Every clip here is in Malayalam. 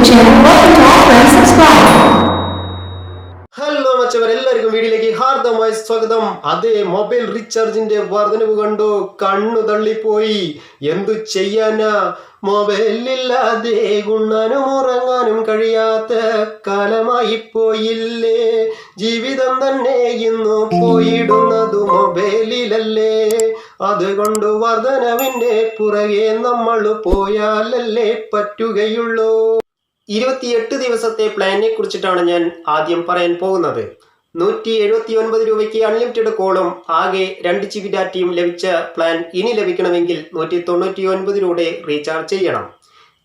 channel. Welcome to all friends. Subscribe. Hello മച്ചവർ, എല്ലാവർക്കും വീഡിയോയിലേക്ക് ഹാർദമായി സ്വാഗതം. അതേ, മൊബൈൽ റീചാർജിന്റെ വർധനവ് കണ്ടു കണ്ണു തള്ളിപ്പോയി. എന്തു ചെയ്യാനാ, മൊബൈലില്ലാതെ ഉണ്ണാനും ഉറങ്ങാനും കഴിയാത്ത കാലമായി പോയില്ലേ. ജീവിതം തന്നെ ഇന്നു പോയിടുന്നതു മൊബൈലിലല്ലേ. അതുകൊണ്ട് വർധനവിന്റെ പുറകെ നമ്മൾ പോയാലല്ലേ പറ്റുകയുള്ളൂ. 28 ദിവസത്തെ പ്ലാനിനെ കുറിച്ചിട്ടാണ് ഞാൻ ആദ്യം പറയാൻ പോകുന്നത്. 179 രൂപയ്ക്ക് അൺലിമിറ്റഡ് കോളും ആകെ 2 GB ഡാറ്റയും ലഭിച്ച പ്ലാൻ ഇനി ലഭിക്കണമെങ്കിൽ 199 രൂപയുടെ റീചാർജ് ചെയ്യണം.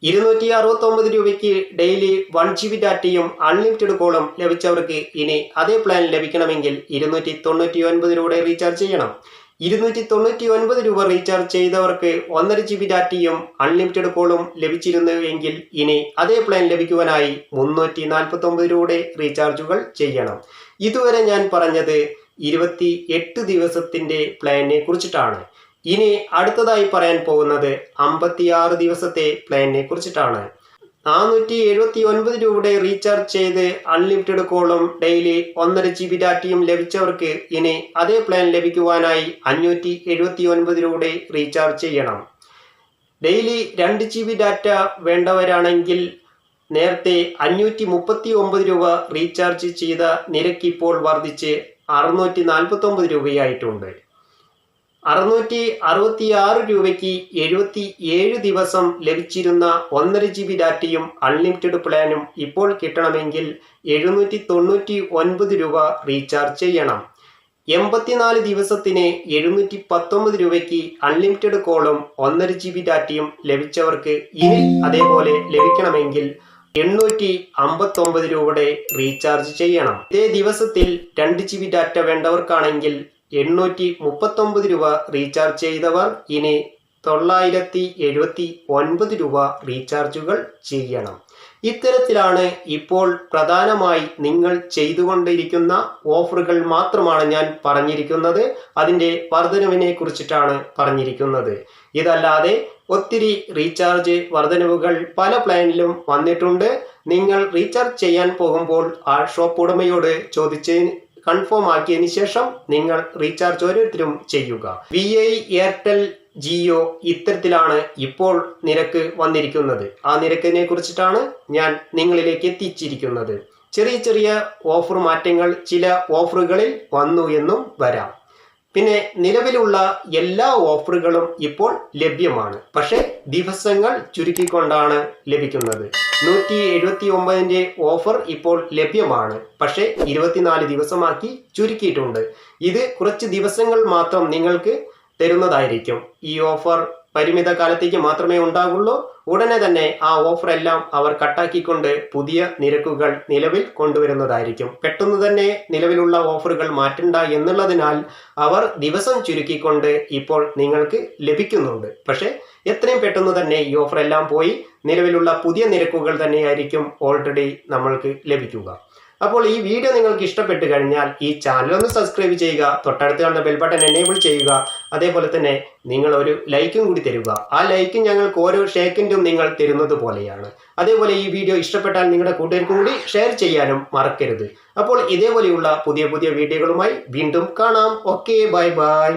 269 രൂപയ്ക്ക് ഡെയിലി 1 GB ഡാറ്റയും അൺലിമിറ്റഡ് കോളും ലഭിച്ചവർക്ക് ഇനി അതേ പ്ലാൻ ലഭിക്കണമെങ്കിൽ 299 രൂപയുടെ റീചാർജ് ചെയ്യണം. 299 രൂപ റീചാർജ് ചെയ്തവർക്ക് 1.5 GB ഡാറ്റയും അൺലിമിറ്റഡ് കോളും ലഭിച്ചിരുന്നു എങ്കിൽ ഇനി അതേ പ്ലാൻ ലഭിക്കുവാനായി 349 രൂപയുടെ റീചാർജുകൾ ചെയ്യണം. ഇതുവരെ ഞാൻ പറഞ്ഞത് 28 ദിവസത്തിന്റെ പ്ലാനിനെ കുറിച്ചിട്ടാണ്. ഇനി അടുത്തതായി പറയാൻ പോകുന്നത് 56 ദിവസത്തെ പ്ലാനിനെ കുറിച്ചിട്ടാണ്. 479 രൂപയുടെ റീചാർജ് ചെയ്ത് അൺലിമിറ്റഡ് കോളും ഡെയിലി 1.5 GB ഡാറ്റയും ലഭിച്ചവർക്ക് ഇനി അതേ പ്ലാൻ ലഭിക്കുവാനായി 579 രൂപയുടെ റീചാർജ് ചെയ്യണം. ഡെയിലി 2 GB ഡാറ്റ വേണ്ടവരാണെങ്കിൽ നേരത്തെ 539 രൂപ റീചാർജ് ചെയ്ത നിരക്ക് ഇപ്പോൾ വർദ്ധിച്ച് 649 രൂപയായിട്ടുണ്ട്. 666 രൂപയ്ക്ക് 77 ദിവസം ലഭിച്ചിരുന്ന 1.5 GB ഡാറ്റയും അൺലിമിറ്റഡ് പ്ലാനും ഇപ്പോൾ കിട്ടണമെങ്കിൽ 799 രൂപ റീചാർജ് ചെയ്യണം. 84 ദിവസത്തിന് 719 രൂപയ്ക്ക് അൺലിമിറ്റഡ് കോളും 1.5 GB ഡാറ്റയും ലഭിച്ചവർക്ക് ഇനി അതേപോലെ ലഭിക്കണമെങ്കിൽ 859 രൂപയുടെ റീചാർജ് ചെയ്യണം. ഇതേ ദിവസത്തിൽ 2 GB ഡാറ്റ വേണ്ടവർക്കാണെങ്കിൽ 839 രൂപ റീചാർജ് ചെയ്തവർ ഇനി 979 രൂപ റീചാർജുകൾ ചെയ്യണം. ഇത്തരത്തിലാണ് ഇപ്പോൾ പ്രധാനമായി നിങ്ങൾ ചെയ്തുകൊണ്ടിരിക്കുന്ന ഓഫറുകൾ മാത്രമാണ് ഞാൻ പറഞ്ഞിരിക്കുന്നത്. അതിൻ്റെ വർധനവിനെ കുറിച്ചിട്ടാണ് പറഞ്ഞിരിക്കുന്നത്. ഇതല്ലാതെ ഒത്തിരി റീചാർജ് വർധനവുകൾ പല പ്ലാനിലും വന്നിട്ടുണ്ട്. നിങ്ങൾ റീചാർജ് ചെയ്യാൻ പോകുമ്പോൾ ആ ഷോപ്പ് ഉടമയോട് ചോദിച്ച് കൺഫേം ആക്കിയതിന് ശേഷം നിങ്ങൾ റീചാർജ് ഓരോരുത്തരും ചെയ്യുക. VI, എയർടെൽ, ജിയോ ഇത്തരത്തിലാണ് ഇപ്പോൾ നിരക്ക് വന്നിരിക്കുന്നത്. ആ നിരക്കിനെ കുറിച്ചിട്ടാണ് ഞാൻ നിങ്ങളിലേക്ക് എത്തിച്ചിരിക്കുന്നത്. ചെറിയ ചെറിയ ഓഫർ മാറ്റങ്ങൾ ചില ഓഫറുകളിൽ വന്നു എന്നും വരാം. പിന്നെ നിലവിലുള്ള എല്ലാ ഓഫറുകളും ഇപ്പോൾ ലഭ്യമാണ്. പക്ഷേ ദിവസങ്ങൾ ചുരുക്കിക്കൊണ്ടാണ് ലഭിക്കുന്നത്. 179ന്റെ ഓഫർ ഇപ്പോൾ ലഭ്യമാണ്. പക്ഷേ 24 ദിവസമാക്കി ചുരുക്കിയിട്ടുണ്ട്. ഇത് കുറച്ച് ദിവസങ്ങൾ മാത്രം നിങ്ങൾക്ക് തരുന്നതായിരിക്കും. ഈ ഓഫർ പരിമിത കാലത്തേക്ക് മാത്രമേ ഉണ്ടാകുള്ളൂ. ഉടനെ തന്നെ ആ ഓഫർ എല്ലാം അവർ കട്ടാക്കിക്കൊണ്ട് പുതിയ നിരക്കുകൾ നിലവിൽ കൊണ്ടുവരുന്നതായിരിക്കും. പെട്ടെന്ന് തന്നെ നിലവിലുള്ള ഓഫറുകൾ മാറ്റണ്ട എന്നുള്ളതിനാൽ അവർ ദിവസം ചുരുക്കിക്കൊണ്ട് ഇപ്പോൾ നിങ്ങൾക്ക് ലഭിക്കുന്നുണ്ട്. പക്ഷേ എത്രയും പെട്ടെന്ന് തന്നെ ഈ ഓഫർ എല്ലാം പോയി നിലവിലുള്ള പുതിയ നിരക്കുകൾ തന്നെയായിരിക്കും ഓൾറെഡി നമ്മൾക്ക് ലഭിക്കുക. അപ്പോൾ ഈ വീഡിയോ നിങ്ങൾക്ക് ഇഷ്ടപ്പെട്ട് കഴിഞ്ഞാൽ ഈ ചാനൽ ഒന്ന് സബ്സ്ക്രൈബ് ചെയ്യുക, തൊട്ടടുത്ത് കാണുന്ന ബെൽ ബട്ടൺ എനേബിൾ ചെയ്യുക. അതേപോലെ തന്നെ നിങ്ങൾ ഒരു ലൈക്കും കൂടി തരുക. ആ ലൈക്ക് ഞങ്ങൾക്ക് ഓരോ സെക്കൻഡും നിങ്ങൾ തരുന്നത് പോലെയാണ്. അതേപോലെ ഈ വീഡിയോ ഇഷ്ടപ്പെട്ടാൽ നിങ്ങളുടെ കൂട്ടുകാർക്കും കൂടി ഷെയർ ചെയ്യാനും മറക്കരുത്. അപ്പോൾ ഇതേപോലെയുള്ള പുതിയ പുതിയ വീഡിയോകളുമായി വീണ്ടും കാണാം. Okay, bye bye.